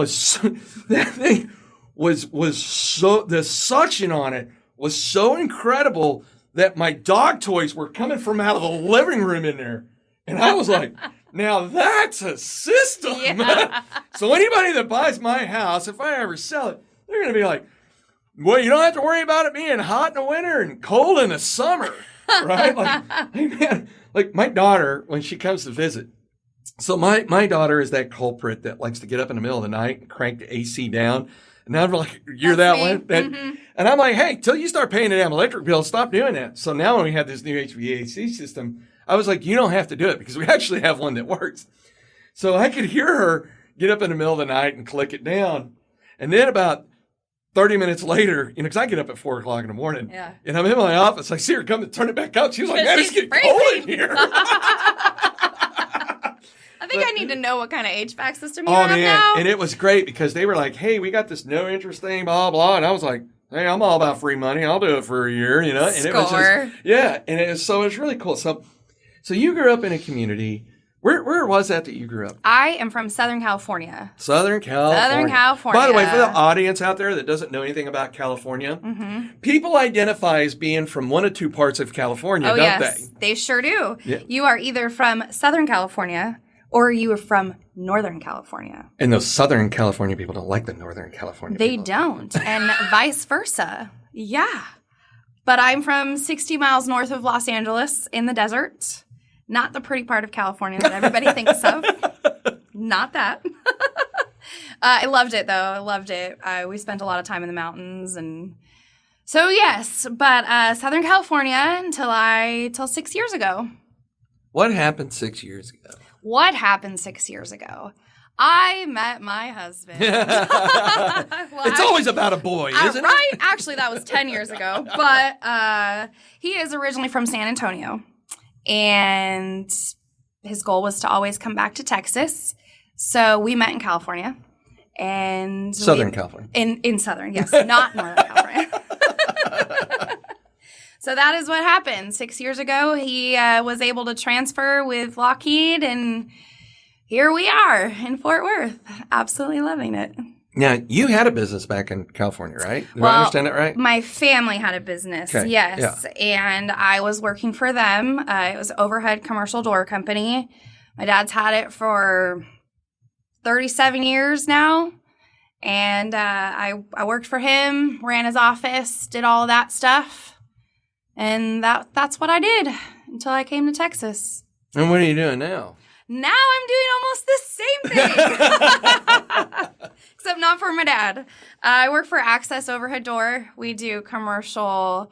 was so, the suction on it was so incredible that my dog toys were coming from out of the living room in there. And I was like, now that's a system. Yeah. So anybody that buys my house, if I ever sell it, they're going to be like, well, you don't have to worry about it being hot in the winter and cold in the summer, right? Like my daughter, when she comes to visit, so my daughter is that culprit that likes to get up in the middle of the night and crank the AC down. And I'm like, you're that one? And I'm like, hey, till you start paying the damn electric bill, stop doing that. So now when we have this new HVAC system, I was like, you don't have to do it because we actually have one that works. So I could hear her get up in the middle of the night and click it down. And then about 30 minutes later, because I get up at 4 o'clock in the morning, and I'm in my office, I see her come to turn it back up. She was like, man, it's getting cold in here. I think I need to know what kind of HVAC system you have now. And it was great because they were like, hey, we got this no interest thing, blah, blah. And I was like, hey, I'm all about free money. I'll do it for a year, And Score. it was just, and it was really cool. So you grew up in a community. Where was that you grew up? I am from Southern California. Southern California. By the way, for the audience out there that doesn't know anything about California, people identify as being from one of two parts of California, don't they? They sure do. Yeah. You are either from Southern California or you are from Northern California. And those Southern California people don't like the Northern California people. They people. don't, and vice versa. Yeah. But I'm from 60 miles north of Los Angeles in the desert. Not the pretty part of California that everybody thinks of. Not that. I loved it, though. I loved it. We spent a lot of time in the mountains. And so, yes. But Southern California until 6 years ago. What happened 6 years ago? I met my husband. It's always about a boy, isn't it? Right? Actually, that was 10 years ago. But he is originally from San Antonio. And his goal was to always come back to Texas. So we met in California. And Southern California. In Southern, yes. Not Northern California. So that is what happened. 6 years ago, he was able to transfer with Lockheed, and here we are in Fort Worth. Absolutely loving it. Now, you had a business back in California, right? Do I understand that right? My family had a business, yes. Yeah. And I was working for them. It was Overhead Commercial Door Company. My dad's had it for 37 years now. And I worked for him, ran his office, did all of that stuff. And that's what I did until I came to Texas. And what are you doing now? Now I'm doing almost the same thing. Except not for my dad. I work for Access Overhead Door. We do commercial,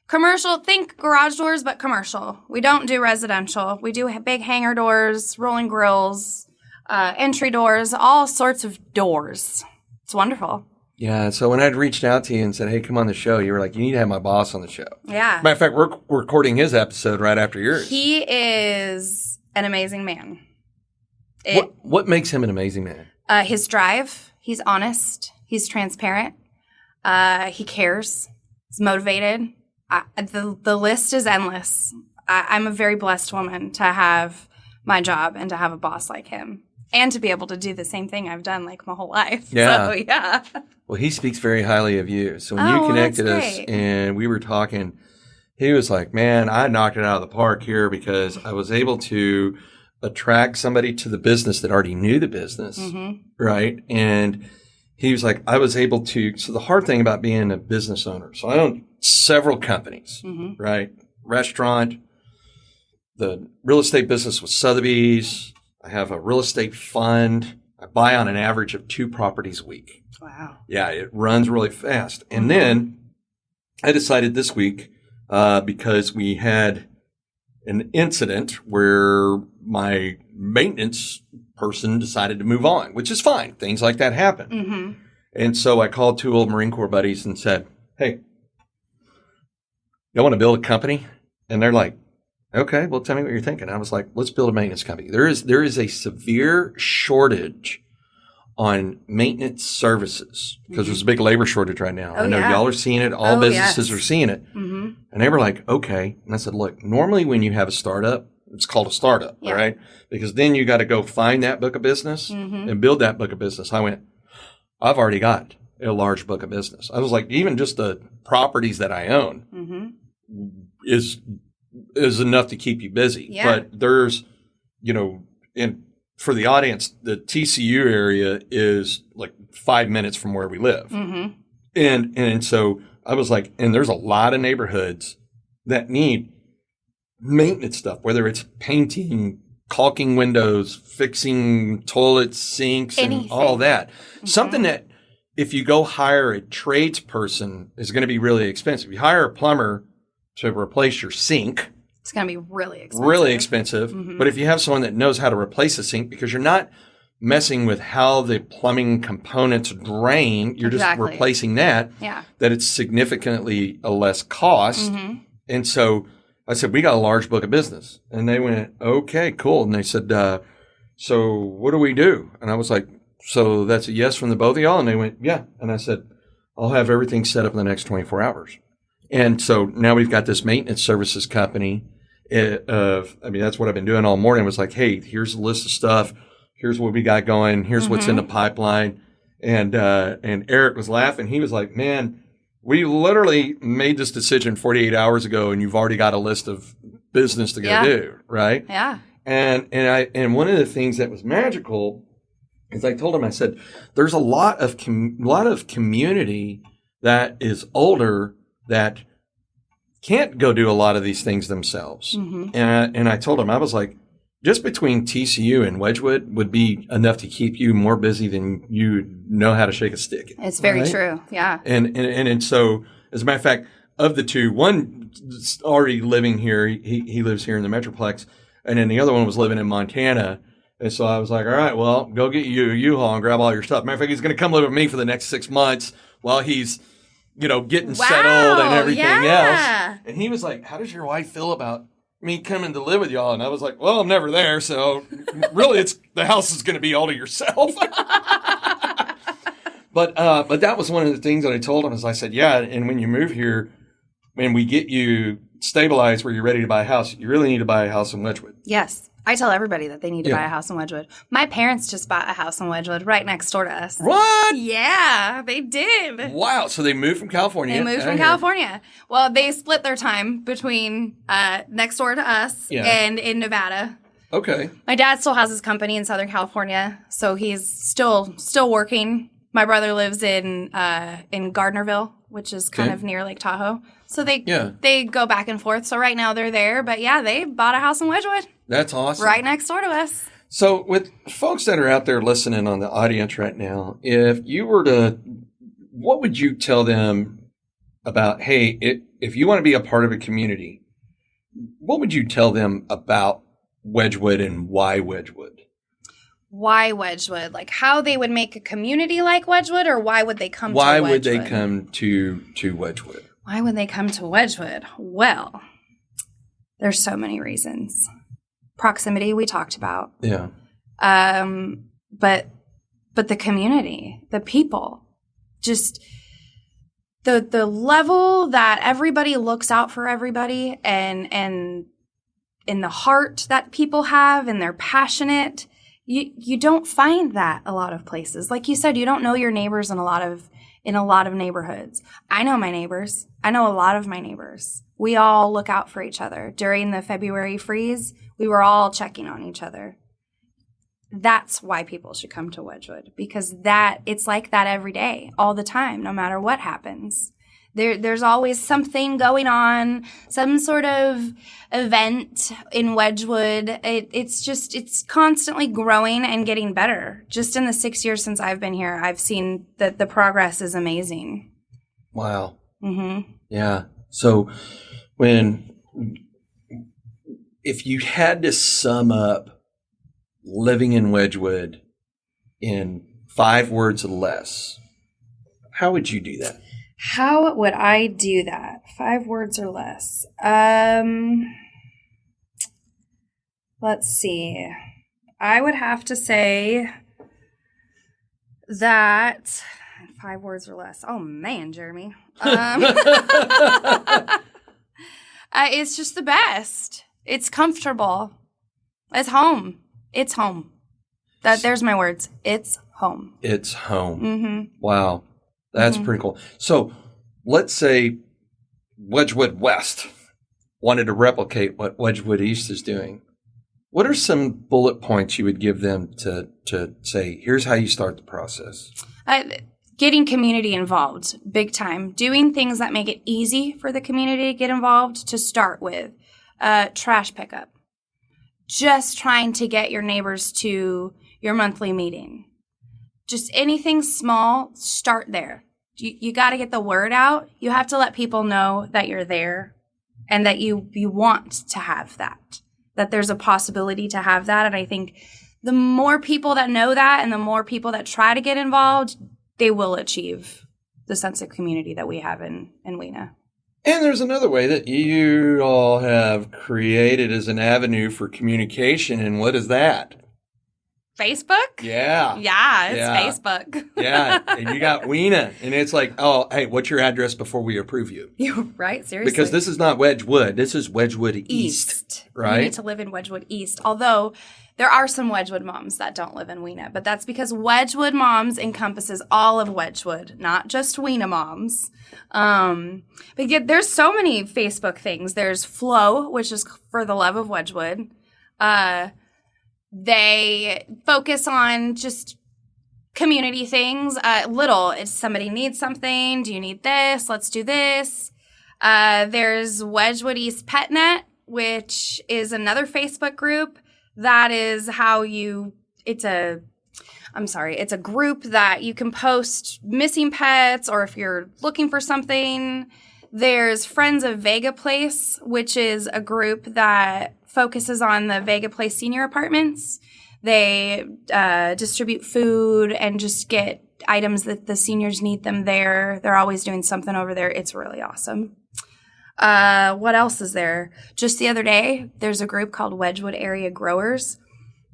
think garage doors, but commercial. We don't do residential. We do big hangar doors, rolling grills, entry doors, all sorts of doors. It's wonderful. Yeah, so when I'd reached out to you and said, hey, come on the show, you were like, you need to have my boss on the show. Yeah. Matter of fact, we're recording his episode right after yours. He is an amazing man. What makes him an amazing man? His drive. He's honest. He's transparent. He cares. He's motivated. The list is endless. I'm a very blessed woman to have my job and to have a boss like him. And to be able to do the same thing I've done like my whole life. Yeah. So, yeah. Well, he speaks very highly of you. So when you connected us and we were talking, he was like, man, I knocked it out of the park here because I was able to attract somebody to the business that already knew the business, right? And he was like, I was able to, so the hard thing about being a business owner, so I own several companies, right? Restaurant, the real estate business with Sotheby's. I have a real estate fund. I buy on an average of 2 properties a week. Wow. Yeah, it runs really fast. And then I decided this week, because we had an incident where my maintenance person decided to move on, which is fine. Things like that happen. And so I called 2 old Marine Corps buddies and said, hey, you want to build a company? And they're like, okay, well, tell me what you're thinking. I was like, let's build a maintenance company. There is a severe shortage on maintenance services because there's a big labor shortage right now. I know y'all are seeing it. All businesses are seeing it. And they were like, okay. And I said, look, normally when you have a startup, it's called a startup, right? Because then you got to go find that book of business and build that book of business. I went, I've already got a large book of business. I was like, even just the properties that I own is enough to keep you busy. Yeah. But there's, and for the audience, the TCU area is like 5 minutes from where we live. And so I was like, and there's a lot of neighborhoods that need maintenance stuff, whether it's painting, caulking windows, fixing toilets, sinks, and all that. Something that if you go hire a tradesperson is going to be really expensive. You hire a plumber to replace your sink. It's going to be really expensive. Really expensive. But if you have someone that knows how to replace a sink, because you're not messing with how the plumbing components drain, you're just replacing that, that it's significantly a less cost. And so I said, we got a large book of business. And they went, okay, cool. And they said, so what do we do? And I was like, so that's a yes from the both of y'all? And they went, yeah. And I said, I'll have everything set up in the next 24 hours. And so now we've got this maintenance services company. That's what I've been doing all morning. It was like, hey, here's a list of stuff. Here's what we got going. Here's what's in the pipeline. And Eric was laughing. He was like, man, we literally made this decision 48 hours ago, and you've already got a list of business to go do, right? Yeah. And one of the things that was magical is I told him, I said, there's a lot of community that is older that can't go do a lot of these things themselves. And I told him, I was like, just between TCU and Wedgwood would be enough to keep you more busy than you know how to shake a stick. It's very true. Yeah. And so, as a matter of fact, of the two, one is already living here. He lives here in the Metroplex. And then the other one was living in Montana. And so I was like, all right, well, go get you a U-Haul and grab all your stuff. Matter of fact, he's going to come live with me for the next 6 months while he's, getting settled and everything else. And he was like, how does your wife feel about me coming to live with y'all? And I was like, well, I'm never there. So really, the house is going to be all to yourself. But that was one of the things that I told him is I said, yeah. And when you move here, when we get you stabilized where you're ready to buy a house, you really need to buy a house in Wedgwood. Yes. I tell everybody that they need to buy a house in Wedgwood. My parents just bought a house in Wedgwood right next door to us. What? Yeah, they did. Wow. So they moved from California. They moved from California. Well, they split their time between next door to us and in Nevada. Okay. My dad still has his company in Southern California, so he's still working. My brother lives in Gardnerville, which is kind of near Lake Tahoe. So they go back and forth. So right now they're there. But yeah, they bought a house in Wedgwood. That's awesome. Right next door to us. So with folks that are out there listening on the audience right now, if you were to, what would you tell them about, hey, if you want to be a part of a community, what would you tell them about Wedgwood and why Wedgwood? Why Wedgwood? Like how they would make a community like Wedgwood, or why would they come to Wedgwood? Why would they come to Wedgwood? Why would they come to Wedgwood? Well, there's so many reasons. Proximity, we talked about. Yeah. But the community, the people, just the level that everybody looks out for everybody, and in the heart that people have, and they're passionate. You don't find that a lot of places. Like you said, you don't know your neighbors in a lot of neighborhoods. I know my neighbors. I know a lot of my neighbors. We all look out for each other. During the February freeze, we were all checking on each other. That's why people should come to Wedgwood, because it's like that every day, all the time, no matter what happens. There's always something going on, some sort of event in Wedgwood. It's constantly growing and getting better. Just in the 6 years since I've been here, I've seen that the progress is amazing. Wow. Mm-hmm. Yeah. So if you had to sum up living in Wedgwood in 5 words or less, how would you do that? How would I do that? 5 words or less. Let's see. I would have to say that 5 words or less. Oh man, Jeremy. It's just the best. It's comfortable. It's home. It's home. There's my words. It's home. It's home. Mm-hmm. Wow. That's pretty cool. So let's say Wedgwood West wanted to replicate what Wedgwood East is doing. What are some bullet points you would give them to say, here's how you start the process? Getting community involved, big time. Doing things that make it easy for the community to get involved to start with. Trash pickup. Just trying to get your neighbors to your monthly meeting. Just anything small, start there. You got to get the word out. You have to let people know that you're there and that you want to have that there's a possibility to have that. And I think the more people that know that and the more people that try to get involved, they will achieve the sense of community that we have in Wena. And there's another way that you all have created as an avenue for communication. And what is that? Facebook? Yeah. Yeah, it's Facebook. Yeah. And you got Wena. And it's like, oh, hey, what's your address before we approve you? You're right, seriously. Because this is not Wedgwood. This is Wedgwood East. Right? You need to live in Wedgwood East. Although there are some Wedgwood moms that don't live in Wena. But that's because Wedgwood moms encompasses all of Wedgwood, not just Wena moms. But yeah, there's so many Facebook things. There's Flow, which is for the love of Wedgwood. They focus on just community things. If somebody needs something, do you need this? Let's do this. There's Wedgwood East PetNet, which is another Facebook group. That is how it's a group that you can post missing pets or if you're looking for something. There's Friends of Vega Place, which is a group that focuses on the Vega Place senior apartments. They distribute food and just get items that the seniors need them there. They're always doing something over there. It's really awesome. What else is there? Just the other day, there's a group called Wedgwood Area Growers.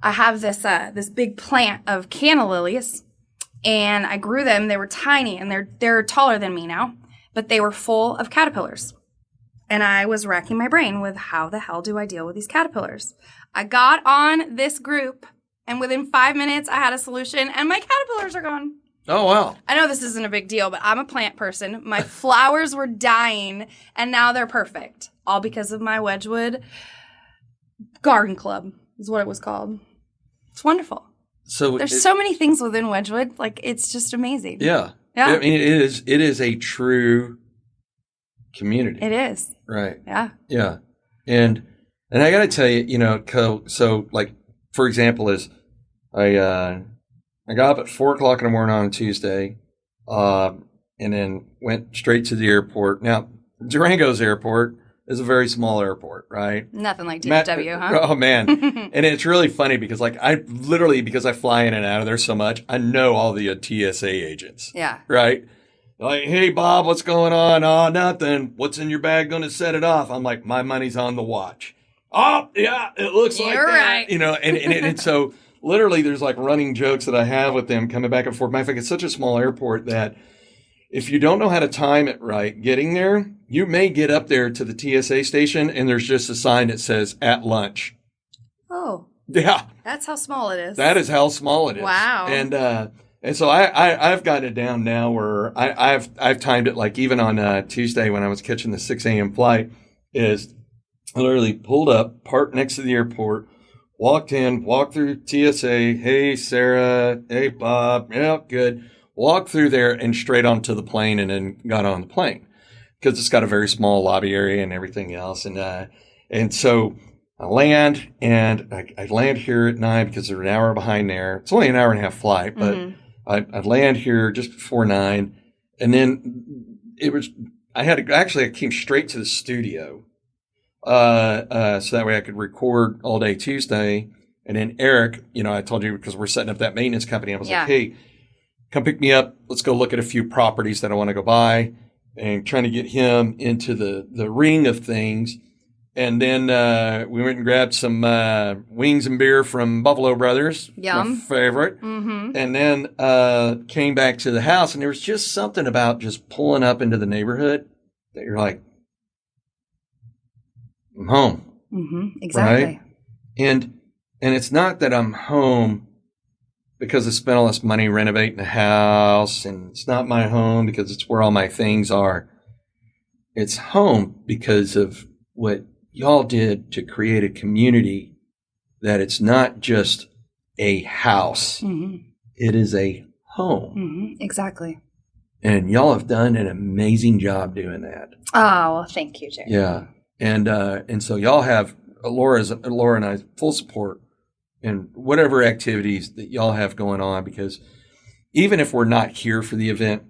I have this big plant of canna lilies, and I grew them. They were tiny, and they're taller than me now, but they were full of caterpillars. And I was racking my brain with how the hell do I deal with these caterpillars? I got on this group, and within 5 minutes, I had a solution, and my caterpillars are gone. Oh, wow. I know this isn't a big deal, but I'm a plant person. My flowers were dying, and now they're perfect. All because of my Wedgwood Garden Club is what it was called. It's wonderful. So there's so many things within Wedgwood. Like, it's just amazing. Yeah. Yeah. I mean, it is a true community. It is. Right. Yeah. Yeah. And I got to tell you, so like, for example, is I got up at 4:00 in the morning on a Tuesday, and then went straight to the airport. Now, Durango's airport is a very small airport, right? Nothing like DFW, huh? Oh, man. And it's really funny because, like, because I fly in and out of there so much, I know all the TSA agents. Yeah. Right? Like, hey, Bob, what's going on? Oh, nothing. What's in your bag going to set it off? I'm like, my money's on the watch. Oh, yeah, it looks like that. You're right. And so literally there's like running jokes that I have with them coming back and forth. Matter of fact, it's such a small airport that if you don't know how to time it right getting there, you may get up there to the TSA station and there's just a sign that says at lunch. Oh. Yeah. That's how small it is. That is how small it is. Wow. And so I've got it down now where I've timed it like even on Tuesday when I was catching the 6 a.m. flight is I literally pulled up, parked next to the airport, walked in, walked through TSA. Hey, Sarah. Hey, Bob. Yeah, good. Walked through there and straight onto the plane and then got on the plane because it's got a very small lobby area and everything else. And so I land and I land here at 9 because they're an hour behind there. It's only an hour and a half flight, but I land here just before 9. And then I came straight to the studio. So that way I could record all day Tuesday. And then Eric, I told you because we're setting up that maintenance company. I was like, hey, come pick me up. Let's go look at a few properties that I want to go buy and trying to get him into the ring of things. And then we went and grabbed some wings and beer from Buffalo Brothers. Yum. My favorite. Mm-hmm. And then came back to the house. And there was just something about just pulling up into the neighborhood that you're like, I'm home. Mm-hmm. Exactly. Right? And it's not that I'm home because I spent all this money renovating the house, and it's not my home because it's where all my things are. It's home because of what y'all did to create a community that it's not just a house. Mm-hmm. It is a home. Mm-hmm. Exactly. And y'all have done an amazing job doing that. Oh, well, thank you, Jeremy. Yeah. And so y'all have Laura and I full support in whatever activities that y'all have going on, because even if we're not here for the event,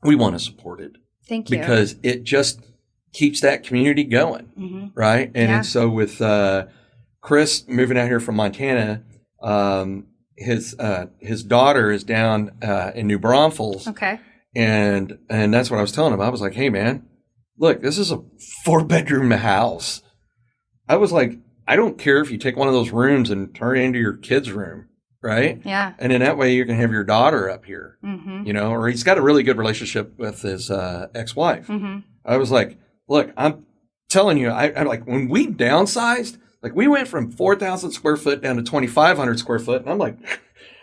we want to support it. Thank you. Because it just keeps that community going, mm-hmm. right? And so with Chris moving out here from Montana, his daughter is down in New Braunfels. Okay. And that's what I was telling him. I was like, hey, man, look, this is a 4-bedroom house. I was like, I don't care if you take one of those rooms and turn it into your kid's room, right? Yeah. And in that way, you can have your daughter up here, mm-hmm. Or he's got a really good relationship with his ex-wife. Mm-hmm. I was like, look, I'm telling you, I'm like, when we downsized, like we went from 4,000 square foot down to 2,500 square foot. And I'm like,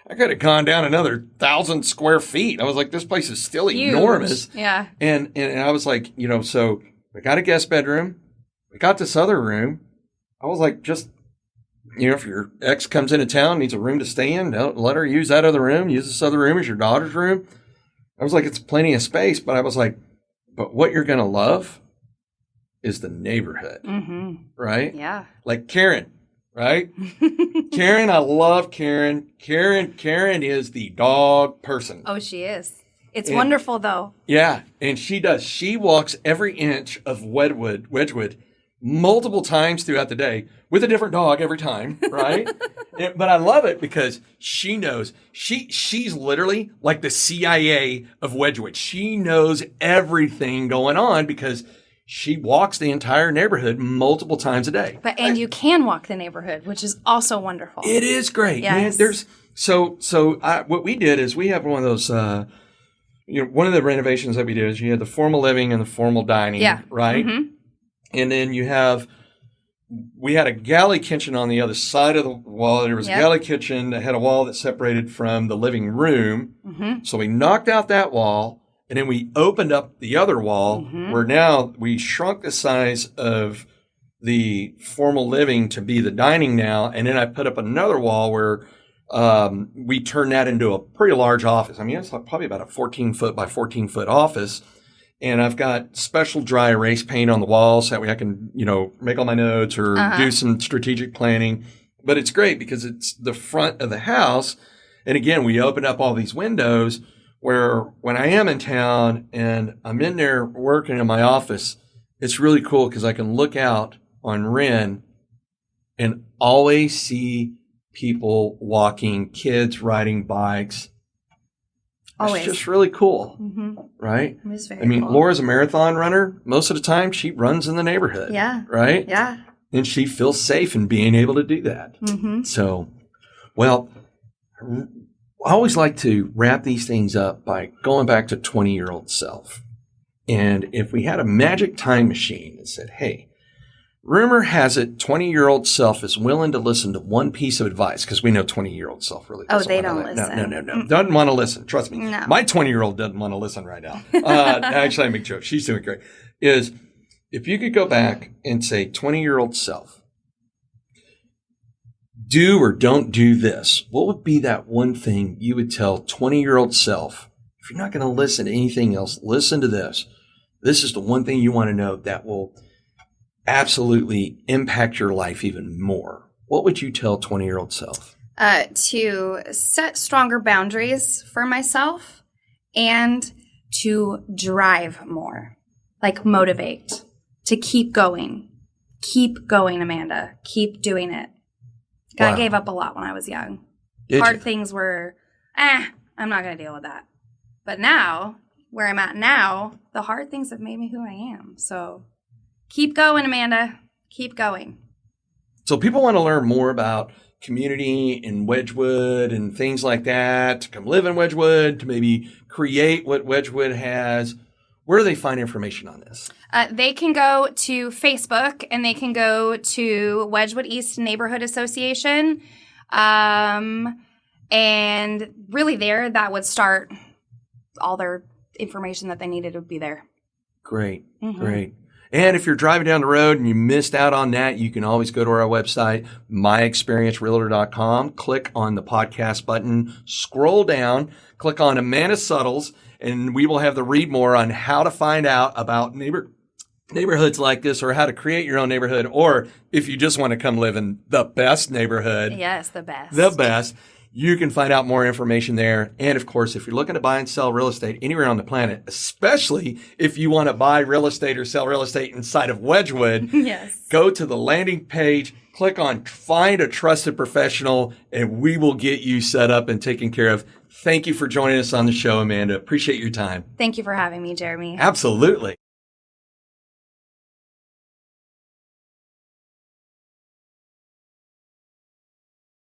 I could have gone down another 1,000 square feet. I was like, this place is still huge. Enormous. Yeah. And I was like, so we got a guest bedroom. We got this other room. I was like, just, if your ex comes into town, needs a room to stay in, let her use that other room. Use this other room as your daughter's room. I was like, it's plenty of space. But I was like, but what you're going to love is the neighborhood, mm-hmm. right? Yeah. Like Karen, right? Karen, I love Karen. Karen is the dog person. Oh, she is. It's wonderful, though. Yeah, and she does. She walks every inch of Wedgwood multiple times throughout the day with a different dog every time, right? But I love it because she knows. She's literally like the CIA of Wedgwood. She knows everything going on because she walks the entire neighborhood multiple times a day. And you can walk the neighborhood, which is also wonderful. It is great. Yes. Man, what we did is we have one of those, one of the renovations that we did is you had the formal living and the formal dining, right? Mm-hmm. And then we had a galley kitchen on the other side of the wall. There was a galley kitchen that had a wall that separated from the living room. Mm-hmm. So we knocked out that wall, and then we opened up the other wall, mm-hmm. where now we shrunk the size of the formal living to be the dining now. And then I put up another wall where we turned that into a pretty large office. I mean, it's like probably about a 14-foot by 14-foot office. And I've got special dry erase paint on the walls so that way I can, make all my notes or do some strategic planning. But it's great because it's the front of the house. And again, we opened up all these windows where when I am in town and I'm in there working in my office, it's really cool because I can look out on Ren and always see people walking, kids riding bikes. Always. It's just really cool, mm-hmm. right? It is very cool. Laura's a marathon runner. Most of the time, she runs in the neighborhood. Yeah. Right? Yeah. And she feels safe in being able to do that. Mm-hmm. So, I always like to wrap these things up by going back to 20-year-old self. And if we had a magic time machine that said, hey, rumor has it 20-year-old self is willing to listen to one piece of advice, because we know 20-year-old self really doesn't they don't listen. No. Doesn't want to listen. Trust me. No. My 20-year-old doesn't want to listen right now. Actually, I make jokes. She's doing great. Is if you could go back and say, 20-year-old self, do or don't do this, what would be that one thing you would tell 20-year-old self? If you're not going to listen to anything else, listen to this. This is the one thing you want to know that will absolutely impact your life even more. What would you tell 20-year-old self? To set stronger boundaries for myself and to drive more, like motivate, to keep going. Keep going, Amanda. Keep doing it. I gave up a lot when I was young. Hard things were, I'm not going to deal with that. But now, where I'm at now, the hard things have made me who I am. So keep going, Amanda. Keep going. So people want to learn more about community in Wedgwood and things like that, to come live in Wedgwood, to maybe create what Wedgwood has. Where do they find information on this? They can go to Facebook and they can go to Wedgwood East Neighborhood Association. And really that would start all their information that they needed to be there. Great. And if you're driving down the road and you missed out on that, you can always go to our website, myexperiencerealtor.com, click on the podcast button, scroll down, click on Amanda Suttles, and we will have the read more on how to find out about neighborhoods like this, or how to create your own neighborhood, or if you just want to come live in the best neighborhood. Yes, the best. The best. You can find out more information there. And of course, if you're looking to buy and sell real estate anywhere on the planet, especially if you want to buy real estate or sell real estate inside of Wedgwood, yes, go to the landing page, click on Find a Trusted Professional, and we will get you set up and taken care of. Thank you for joining us on the show, Amanda. Appreciate your time. Thank you for having me, Jeremy. Absolutely.